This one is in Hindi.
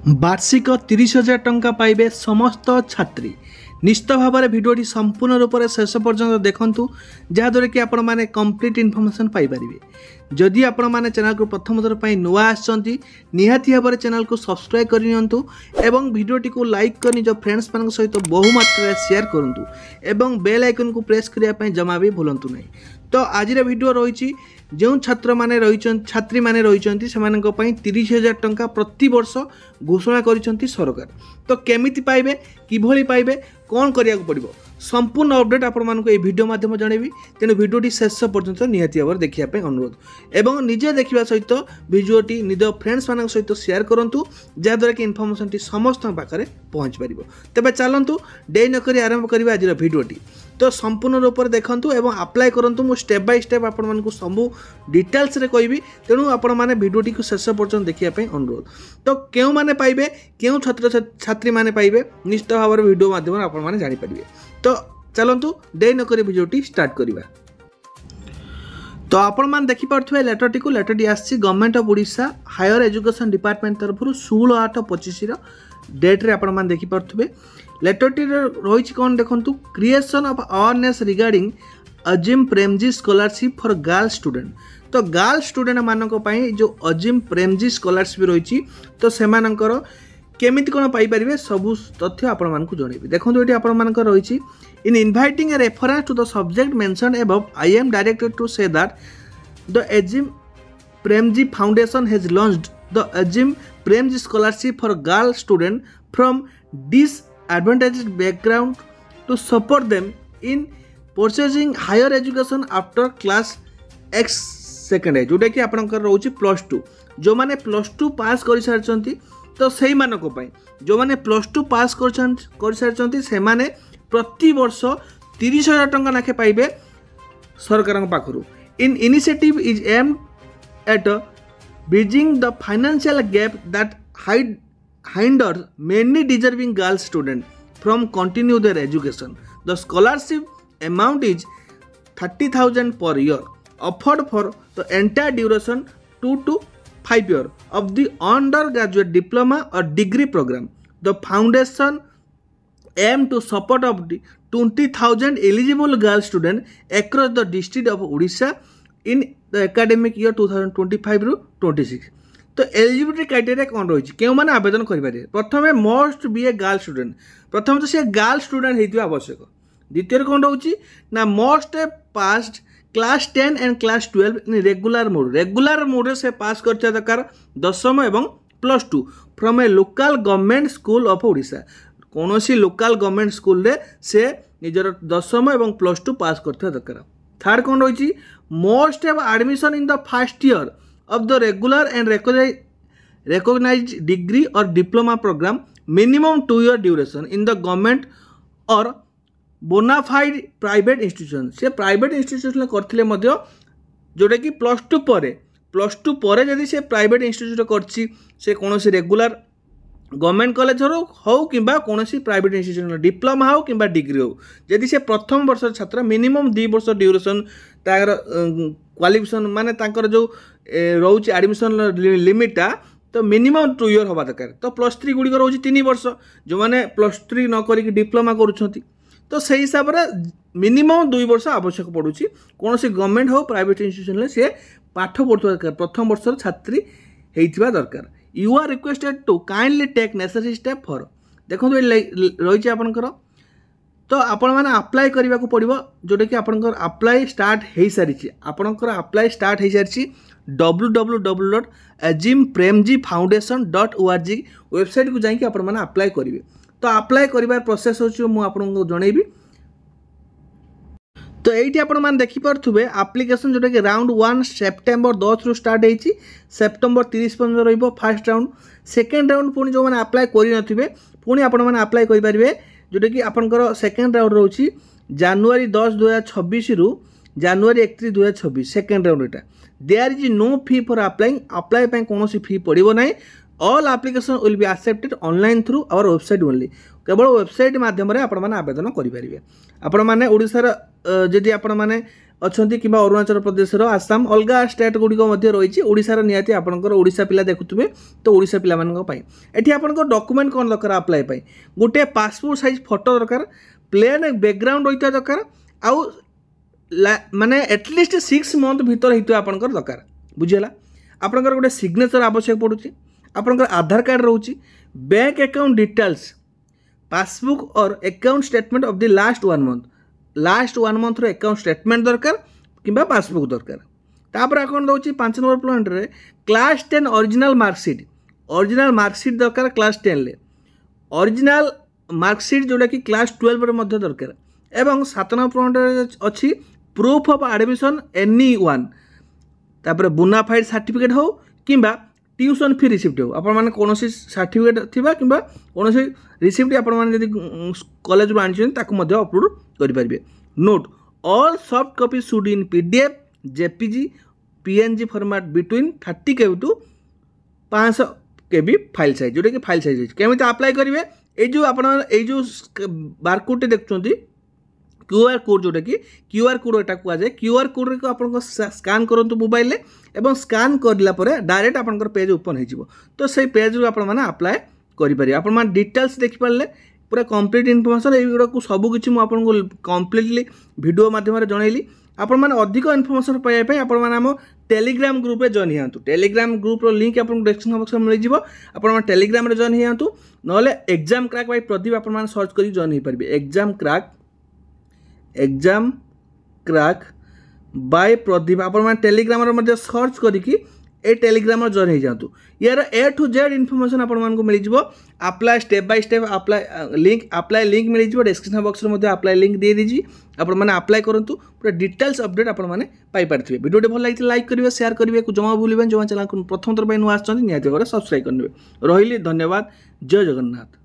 वार्षिक 30,000 टंका पाइबे समस्त छात्री। निश्चित भाव में भिडियोटी संपूर्ण रूप से शेष पर्यंत देखूँ जहाँद्वारा कि आपण मैंने कंप्लीट इनफॉरमेशन पाइपर। जदि आपण मैंने चैनल को प्रथम थर पर नुआ आसती निहाती भाव में चैनल को सब्सक्राइब करनी भिडियोटी को लाइक कर निज फ्रेंड्स मान सहित बहु मात्रा शेयर करूँ एवं बेल आइकन को प्रेस करने जमा भी भूलु ना। तो आज वीडियो रही जो छात्र माने छात्री माने रही 30,000 टंका प्रति वर्ष घोषणा करिसेंती सरकार। तो केमिति पाइबे किभली पाइबे कौन करिया पड़ो संपूर्ण अपडेट आपण मानक ए वीडियो माध्यम जनइबी। तेणु वीडियोटी शेष पर्यंत निहाती भाव देखिया अनुरोध एवं निजे देखा सहित वीडियोटी निज फ्रेंड्स मान सहित शेयर करूँ जहाँद्वारा कि इनफॉरमेशन टी समस्त पाखे पहुँच पार। तेज चलतु डे नक आरंभ करवा आज वीडियोटी। तो संपूर्ण रूप से देखूँ एवं अप्लाई करूँ मुझे स्टेप बाय स्टेप आपण मानक सबू डिटेल्स रे कहबी। तेणु आपण मैंने वीडियोटी को शेष पर्यंत देखिए अनुरोध। तो क्यों माने पाइबे क्यों छात्र छात्री माने पाइबे निश्चित भाव में वीडियो माध्यम आपण माने जानि पारिबे। तो चलतु डे नक वीडियोटी स्टार्ट करवा। तो आपण मैंने देखिपे लेटरटी को लेटरटी आसी government of Odisha higher education department तरफ 16/8/25 डेट्रे आपण मैंने देखिपे। लेटरटी रही कौन देखूँ creation of awareness regarding Azim Premji scholarship for girl student. तो गर्ल स्टूडेंट मानक पई जो अजिम प्रेमजी स्कॉलरशिप रही तो सेमानकर केमिति कोन पाई परिबे सबु तथ्य आपण मानकु जणेबी। देखंतु एटी आपण मानकर रही in inviting a reference to the subject mention above I am directed to say that the Azim Premji foundation has launched the Azim Premji scholarship for girl student from disadvantaged background to support them in purchasing higher education after class X second age जोटा कि आपनकर रहउची +2 जो माने +2 पास कर सारचंती। तो सेही मानको पई जो माने +2 पास कर सारचंती से माने प्रति वर्ष 30,000 टंका नाखे पाइबे सरकारक पाखरु। In initiative is aimed at bridging the financial gap that hinders many deserving girl students from continue their education. The scholarship amount is 30,000 per year, offered for the entire duration 2 to 5 years of the undergraduate diploma or degree program. The foundation aim to support of the 20,000 eligible girl students across the district of Odisha in the academic year 2025-26. तो एलिजिबिलिटी क्राइटेरिया कौन रही क्यों मैंने आवेदन करें प्रथम must be a girl student प्रथम तो सी गर्ल स्टूडेंट होता आवश्यक। द्वितीय कौन रोचे ना must passed class 10 and class 12 in regular mode से पास कर दरकार 10वीं एवं +2 from A local government school of Odisha. कौन सी लोकल गवर्नमेंट स्कूल रे से निजर 10वीं एवं +2 पास कर दरकार। थर्ड कौन रही must have admission in the first year of the regular and recognized degree or diploma program minimum 2 year duration in the government or bona fide private institution। से प्राइवेट इंस्टीट्यूशन करथिले मध्य जोटा कि +2 पर जदि से प्राइवेट इंस्टीट्यूट करछि से कौन सी रेगुलर गवर्नमेंट कॉलेज हो कि कौन सी प्राइवेट इंस्टीट्यूशन डिप्लोमा हो कि डिग्री हो जदि से प्रथम वर्ष छात्र मिनिमम 2 वर्ष ड्यूरेशन तार क्वालिफिकेशन माने तांकर जो रोचे एडमिशन लिमिटा तो मिनिमम 2 ईयर हवा दरकार। तो +3 गुड़िक रोचे 3 वर्ष जो मैंने +3 न करिक डिप्लोमा करुछंती तो से हिसाब से मिनिमम 2 वर्ष आवश्यक पड़ुछि कौन सी गवर्नमेंट हो प्राइवेट इंस्टीट्यूशन से पाठ पढ़ुवा दरकार प्रथम वर्ष छात्री होइथिबा दरकार। You are requested to kindly take necessary step for देखो रही आपंकर। तो आपण मैंने अप्लाई करने को पड़ो जोटा कि आपंकर अप्लाई स्टार्ट हो सारी आपंकर अप्लाई स्टार्ट हो सारी www.ajimpremjifoundation.org वेबसाइट को जाकि आपण मैंने अप्लाई करेंगे। तो अप्लाई कर प्रोसेस हो मुझे जनइबी। तो ये आपण मैंने देखिपे आप्लिकेसन जोटा कि राउंड 1 सेप्टेम्बर 10 रु स्टार्ट होती सेप्टेम्बर 30 पर्यटन रही फर्स्ट राउंड। सेकेंड राउंड पुणी जो मैंने अप्लाई करेंगे पुणी आपण मैंने अप्लाई करेंगे जोटा कि आपंकर सेकेंड राउंड रोची जनवरी 10 2026 रु जनवरी 31 2026 सेकेंड राउंड एटा। There is no fee for apply कौन फी पड़ो ना। All application will be accepted online through our website only केवल वेबसाइट माध्यम आपण मैंने आवेदन करेंगे। आपण मैंने ओडिशार जदि आपण मैंने अच्छा कि अरुणाचल प्रदेश आसाम अलग स्टेट गुड़िक रही ओडिशार निहाती आपंकर ओडिशा पिला देखुए तो ओडिशा पिला एटी आप डॉक्यूमेंट कौन दरकार अप्लाई गोटे पासपोर्ट साइज फोटो दरकार प्लेन बैकग्राउंड रही दरकार आउ माने एटलिस्ट 6 मंथ भीतर होता आपंकर दरकार बुझीगला आपंकर गोटे सिग्नेचर आवश्यक पड़ुची आपंकर आधार कार्ड रोची बैंक अकाउंट डिटेल्स पासबुक और account statement of the last 1 month रो अकाउंट स्टेटमेंट दरकार किंबा पासबुक दरकार तापर अकाउंट दउची 5 नंबर पॉइंट रे क्लास 10 ओरिजिनल मार्कशीट दरकार क्लास 10 ले ओरिजिनल मार्कशीट जोटा कि क्लास 12 रे मध्य दरकार एवं 7 नंबर पॉइंट अच्छी proof of admission any one तापर बोनाफाइड सर्टिफिकेट हो किंबा ट्यूशन फी रिसिप्ट हो आपण माने कोनोसी सर्टिफिकेट थिबा किंबा कोनोसी रिसिप्ट आपण माने यदि कॉलेज रो आनिछन ताकु मध्ये अपलोड करि परिबे note all soft copy should in PDF JPG PNG format between 30 KB to 500 KB file size जोटा कि फाइल साइज केमिति अप्लाई करिवे ए जो आपण ए जो बारकोड देखछंती क्यूआर कोड जोटा कि क्यूआर कोड एटा कुआ जाए क्यूआर कोड रे आपन स्कैन करंतु मोबाइल ले एवं स्कैन करला परे डायरेक्ट आपन पेज ओपन हो जिवो तो से पेज रो आपन माने अप्लाई करि पारि आपन माने डिटेल्स देखि पारले पूरा कंप्लीट इन्फॉर्मेशन एगुडा को सब किछि मु आपन को कंप्लीटली वीडियो माध्यम रे जणैली आपन माने अधिक इन्फॉर्मेशन पाइबा पई आपन माने हम टेलीग्राम ग्रुप रे जॉइन हियांतु टेलीग्राम ग्रुप रो लिंक आपन डिस्क्रिप्शन बॉक्स में मिल जिवो आपन माने टेलीग्राम रे जॉइन हियांतु नले एग्जाम क्रैक बाय प्रदीप आपन माने सर्च करी जॉइन हि परिबे एग्जाम क्रैक बाय प्रदीप आपण टेलीग्राम सर्च करिकी ए टेलीग्राम जॉइन हो जातु यार ए टू जेड इनफॉरमेशन आपण मानक मिल जिवो apply step by step apply link मिल जिवो डिस्क्रिप्शन बॉक्स रे अप्लाई लिंक दे दीजी आपण माने अप्लाई करंतु पूरा डिटेल्स अपडेट आपण माने पाई पारथिबे वीडियो भल लागित लाइक करिवे शेयर करिवे को जमा भूलिबेन जो चैनल को प्रथम थर पय नु आछन निहाती करे सब्सक्राइब करनिबे रहिली धन्यवाद जय जगन्नाथ।